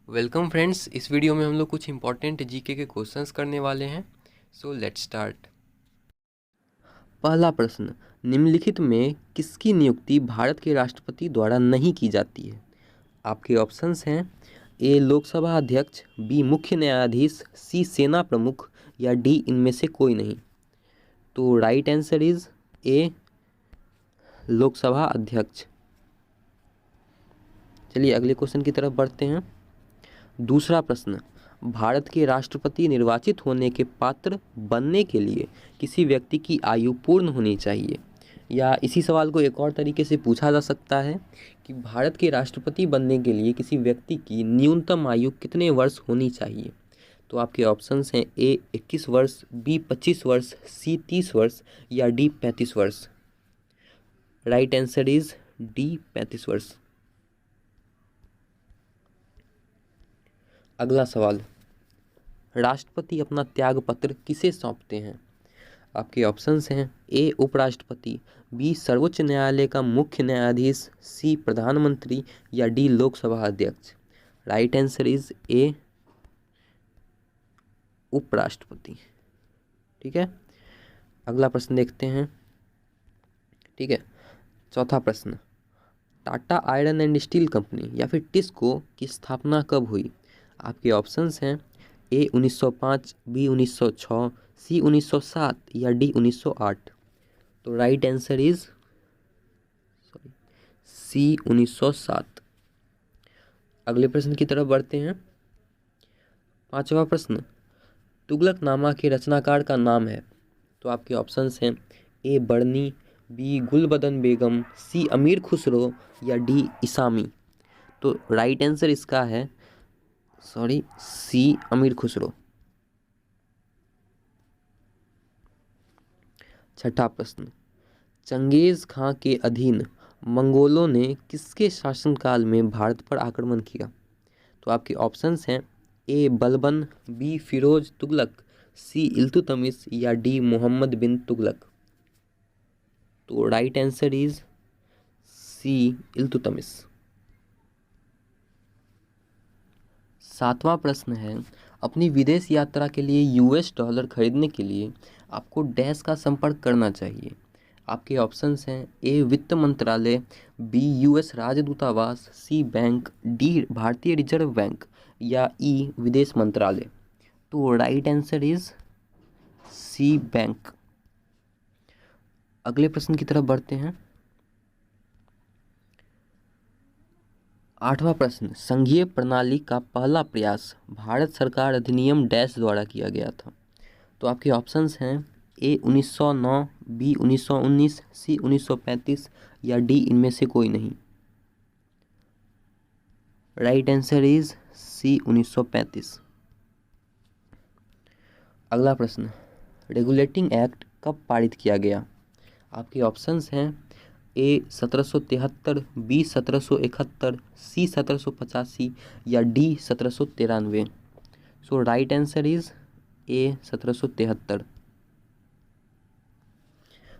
Welcome friends. इस video में हम लोग कुछ इंपॉर्टेंट जीके के क्वेश्चंस करने वाले हैं। So let's start. पहला प्रश्न, निम्नलिखित में किसकी नियुक्ति भारत के राष्ट्रपति द्वारा नहीं की जाती है? आपके ऑप्शंस हैं ए लोकसभा अध्यक्ष, बी मुख्य न्यायाधीश, सी सेना प्रमुख या डी इनमें से कोई नहीं। तो right answer is a Lok Sabha अध्यक्ष। चलिए अगले क्वेश्चन की तरफ बढ़ते हैं। दूसरा प्रश्न, भारत के राष्ट्रपति निर्वाचित होने के पात्र बनने के लिए किसी व्यक्ति की आयु पूर्ण होनी चाहिए। या इसी सवाल को एक और तरीके से पूछा जा सकता है कि भारत के राष्ट्रपति बनने के लिए किसी व्यक्ति की न्यूनतम आयु कितने वर्ष होनी चाहिए। तो आपके ऑप्शंस हैं ए 21 वर्ष, बी 25 वर्ष, सी 30 वर्ष या डी 35 वर्ष। राइट आंसर इज डी 35 वर्ष। अगला सवाल, राष्ट्रपति अपना त्याग पत्र किसे सौंपते हैं? आपके ऑप्शंस हैं ए उपराष्ट्रपति, बी सर्वोच्च न्यायालय का मुख्य न्यायाधीश, सी प्रधानमंत्री या डी लोकसभा अध्यक्ष। राइट आंसर इज ए उपराष्ट्रपति। ठीक है, अगला प्रश्न देखते हैं। ठीक है, चौथा प्रश्न, Tata iron and steel company या फिर टिस्को की स्थापना कब हुई? आपके ऑप्शंस हैं ए 1905, बी 1906, सी 1907 या डी 1908। तो राइट आंसर इज सी 1907। अगले प्रश्न की तरफ बढ़ते हैं। पांचवा प्रश्न, तुगलकनामा के रचनाकार का नाम है? तो आपके ऑप्शंस हैं ए बर्नी, बी गुलबदन बेगम, सी अमीर खुसरो या डी इसामी। तो राइट आंसर इसका है सी अमीर खुसरो। छठा प्रश्न, चंगेज खां के अधीन मंगोलों ने किसके शासनकाल में भारत पर आक्रमण किया? तो आपके ऑप्शंस हैं A Balban, B Firoz Tughlaq, C Iltutmish या डी मोहम्मद बिन तुगलक। तो right answer is C Iltutmish. सातवां प्रश्न है, अपनी विदेश यात्रा के लिए यूएस डॉलर खरीदने के लिए आपको डैश का संपर्क करना चाहिए। आपके ऑप्शंस हैं ए वित्त मंत्रालय, बी यूएस राजदूतावास, सी बैंक, डी भारतीय रिजर्व बैंक या ई विदेश मंत्रालय। तो right answer is C bank. अगले प्रश्न की तरफ बढ़ते हैं। आठवां प्रश्न, संघीय प्रणाली का पहला प्रयास भारत सरकार अधिनियम डैश द्वारा किया गया था? तो आपके ऑप्शंस हैं ए 1909, बी 1919, सी 1935 या डी इनमें से कोई नहीं। Right answer is C 1935। अगला प्रश्न, रेगुलेटिंग एक्ट कब पारित किया गया? आपके ऑप्शंस हैं ए 1773, बी 1771, सी 1785 या D 1793। So right answer is a 1773।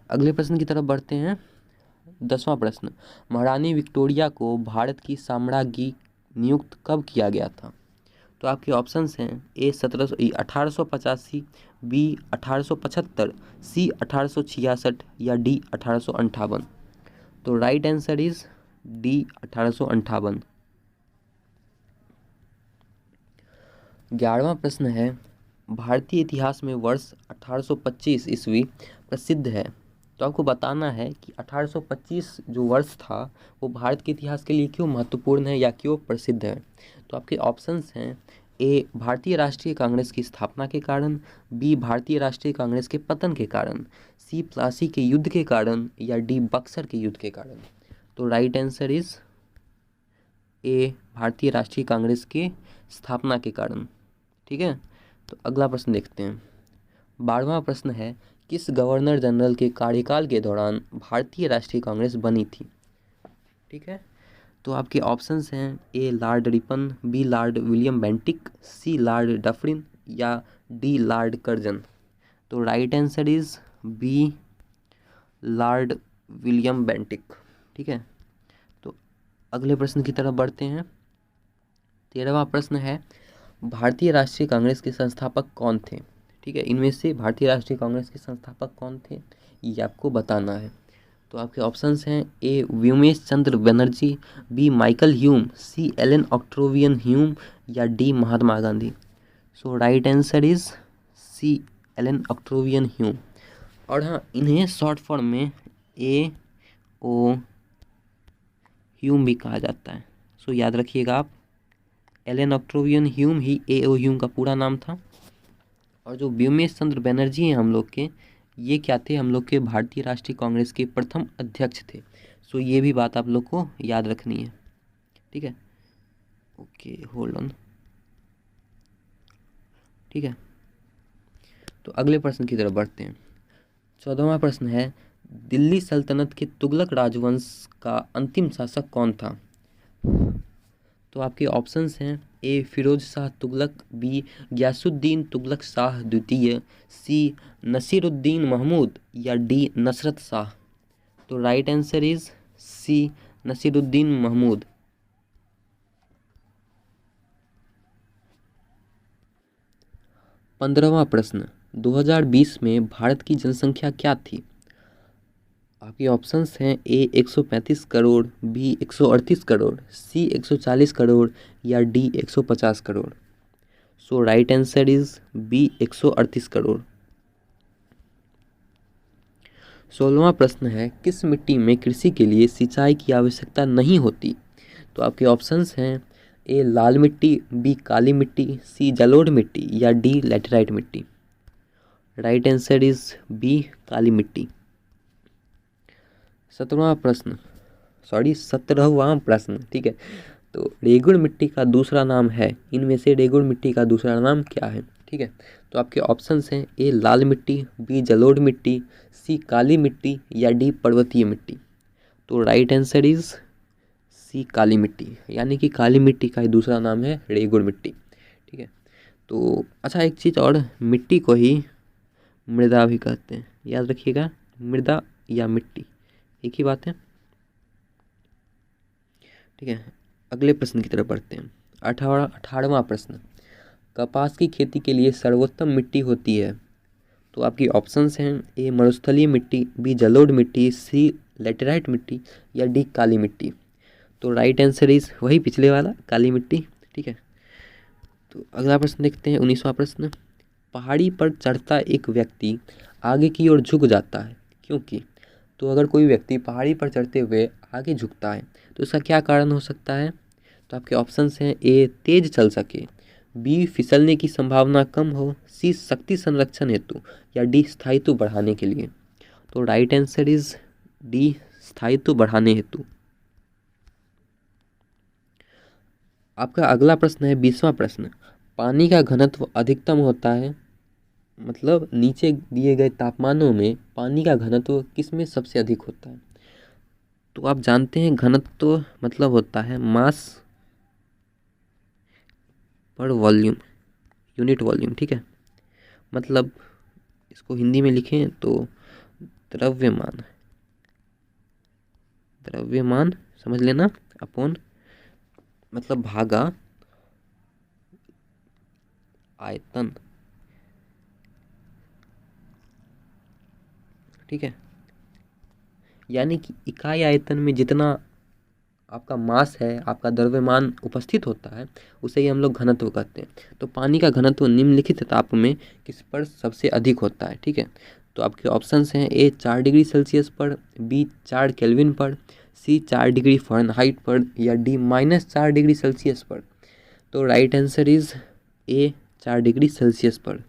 अगले प्रश्न की तरफ बढ़ते हैं। 10वां प्रश्न, महारानी विक्टोरिया को भारत की साम्राज्ञी नियुक्त कब किया गया था? तो आपके ऑप्शंस हैं ए 1885, बी 1875, सी 1866 या डी 1858। तो राइट आंसर इज डी 1858। 11वां प्रश्न है, भारतीय इतिहास में वर्ष 1825 ईस्वी प्रसिद्ध है। तो आपको बताना है कि 1825 जो वर्ष था वो भारत के इतिहास के लिए क्यों महत्वपूर्ण है या क्यों प्रसिद्ध है। तो आपके ऑप्शंस हैं ए भारतीय राष्ट्रीय कांग्रेस की स्थापना के कारण, बी भारतीय राष्ट्रीय कांग्रेस के पतन के कारण, सी प्लासी के युद्ध के कारण या डी बक्सर के युद्ध के कारण। तो राइट आंसर इज ए भारतीय राष्ट्रीय कांग्रेस के स्थापना के कारण। ठीक है, तो अगला प्रश्न देखते हैं। 12वां प्रश्न है, किस गवर्नर जनरल के कार्यकाल के दौरान भारतीय राष्ट्रीय कांग्रेस बनी थी? ठीक है, तो आपके ऑप्शंस हैं A Lord Ripon, B Lord William Bentinck, C Lord Dufferin या डी लॉर्ड कर्जन। तो right answer is B Lord William Bentinck. ठीक है, तो अगले प्रश्न की तरफ बढ़ते हैं। 13वां प्रश्न है, भारतीय राष्ट्रीय कांग्रेस के संस्थापक कौन थे? ठीक है, इनमें से भारतीय राष्ट्रीय कांग्रेस के संस्थापक कौन थे ये आपको बताना है। तो आपके ऑप्शंस हैं A Vyomesh Chandra Banerjee, B Michael Hume, C Allan Octavian Hume या D Mahatma Gandhi. So right answer is C Allan Octavian Hume. और हाँ, इन्हें शॉर्ट फॉर्म में ए ओ ह्यूम भी कहा जाता है। सो याद रखिएगा आप, एलन ऑक्ट्रोवियन ह्यूम ही ए ओ ह्यूम का पूरा नाम था। और जो व्योमेश चंद्र बनर्जी हैं हम लोग के, ये क्या थे, हम लोग के भारतीय राष्ट्रीय कांग्रेस के प्रथम अध्यक्ष थे। सो ये भी बात आप लोग को याद रखनी है। ठीक है, ओके, होल्ड ऑन। ठीक है, तो अगले प्रश्न की तरफ बढ़ते हैं। 14वां प्रश्न है, दिल्ली सल्तनत के तुगलक राजवंश का अंतिम शासक कौन था? तो आपके ऑप्शंस हैं ए फिरोज शाह तुगलक, बी गयासुद्दीन तुगलक शाह द्वितीय, सी नसीरुद्दीन महमूद या डी नसरत शाह। तो right answer is C Nasiruddin Mahmud. 15वां प्रश्न, 2020 में भारत की जनसंख्या क्या थी? आपके ऑप्शंस हैं A 135 crore, B 138 crore, C 140 crore या D 150 crore. So right answer is B 138 crore. 16वां प्रश्न है, किस मिट्टी में कृषि के लिए सिंचाई की आवश्यकता नहीं होती? तो आपके ऑप्शंस हैं ए लाल मिट्टी, बी काली मिट्टी, सी जलोढ़ मिट्टी या डी लैटेराइट मिट्टी। राइट आंसर इज बी काली मिट्टी। 17वां प्रश्न, ठीक है। तो रेगुड़ मिट्टी का दूसरा नाम है, इनमें से रेगुड़ मिट्टी का दूसरा नाम क्या है? ठीक है, तो आपके ऑप्शंस हैं ए लाल मिट्टी, बी जलोढ़ मिट्टी, सी काली मिट्टी या डी पर्वतीय मिट्टी। तो राइट आंसर इज सी काली मिट्टी, यानी कि काली मिट्टी का ही दूसरा नाम है रेगुड़ मिट्टी। ठीक है, तो अच्छा, एक चीज़ और, मिट्टी को ही मृदा भी कहते हैं, याद रखिएगा, मृदा या मिट्टी एक ही बात है। ठीक है, अगले प्रश्न की तरफ बढ़ते हैं। 18वां प्रश्न, कपास की खेती के लिए सर्वोत्तम मिट्टी होती है? तो आपकी ऑप्शंस हैं ए मरुस्थलीय मिट्टी, बी जलोढ़ मिट्टी, सी लैटेराइट मिट्टी या डी काली मिट्टी। तो राइट आंसर इज वही पिछले वाला, काली मिट्टी। ठीक है, तो अगला प्रश्न देखते हैं। 19वां प्रश्न, पहाड़ी पर चढ़ता एक व्यक्ति आगे की ओर झुक जाता है, क्योंकि? तो अगर कोई व्यक्ति पहाड़ी पर चढ़ते हुए आगे झुकता है तो इसका क्या कारण हो सकता है? तो आपके ऑप्शंस हैं ए तेज चल सके, बी फिसलने की संभावना कम हो, सी शक्ति संरक्षण हेतु या डी स्थायित्व बढ़ाने के लिए। तो राइट आंसर इज डी स्थायित्व बढ़ाने हेतु। आपका अगला प्रश्न है 20वां प्रश्न, पानी का घनत्व अधिकतम होता है, मतलब नीचे दिए गए तापमानों में पानी का घनत्व किस में सबसे अधिक होता है? तो आप जानते हैं घनत्व मतलब होता है मास पर वॉल्यूम, यूनिट वॉल्यूम। ठीक है, मतलब इसको हिंदी में लिखें तो द्रव्यमान, द्रव्यमान समझ लेना, अपॉन मतलब भागा आयतन। ठीक है, यानी कि इकाई आयतन में जितना आपका मास है, आपका द्रव्यमान उपस्थित होता है, उसे ही हम लोग घनत्व कहते हैं। तो पानी का घनत्व निम्नलिखित ताप में किस पर सबसे अधिक होता है? ठीक है, तो आपके ऑप्शंस हैं ए 4 डिग्री सेल्सियस पर, बी 4 केल्विन पर, सी 4 डिग्री फ़ारेनहाइट पर या डी -4 डिग्री सेल्सियस पर। तो right answer is a 4 degree Celsius पर।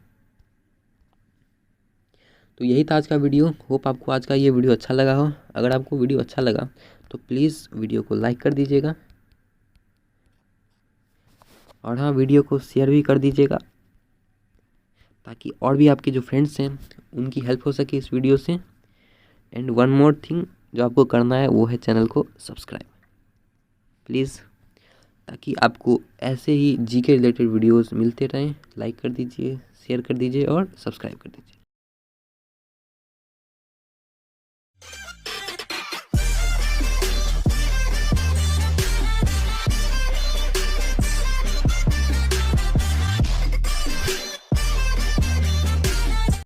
तो यही था आज का वीडियो। होप आपको आज का ये वीडियो अच्छा लगा हो। अगर आपको वीडियो अच्छा लगा तो प्लीज़ वीडियो को लाइक कर दीजिएगा, और हाँ, वीडियो को शेयर भी कर दीजिएगा, ताकि और भी आपके जो फ्रेंड्स हैं उनकी हेल्प हो सके इस वीडियो से। एंड वन मोर थिंग जो आपको करना है वो है चैनल को सब्सक्राइब प्लीज़, ताकि आपको ऐसे ही जी के रिलेटेड वीडियोस मिलते रहें। लाइक कर दीजिए, शेयर कर दीजिए और सब्सक्राइब कर दीजिए।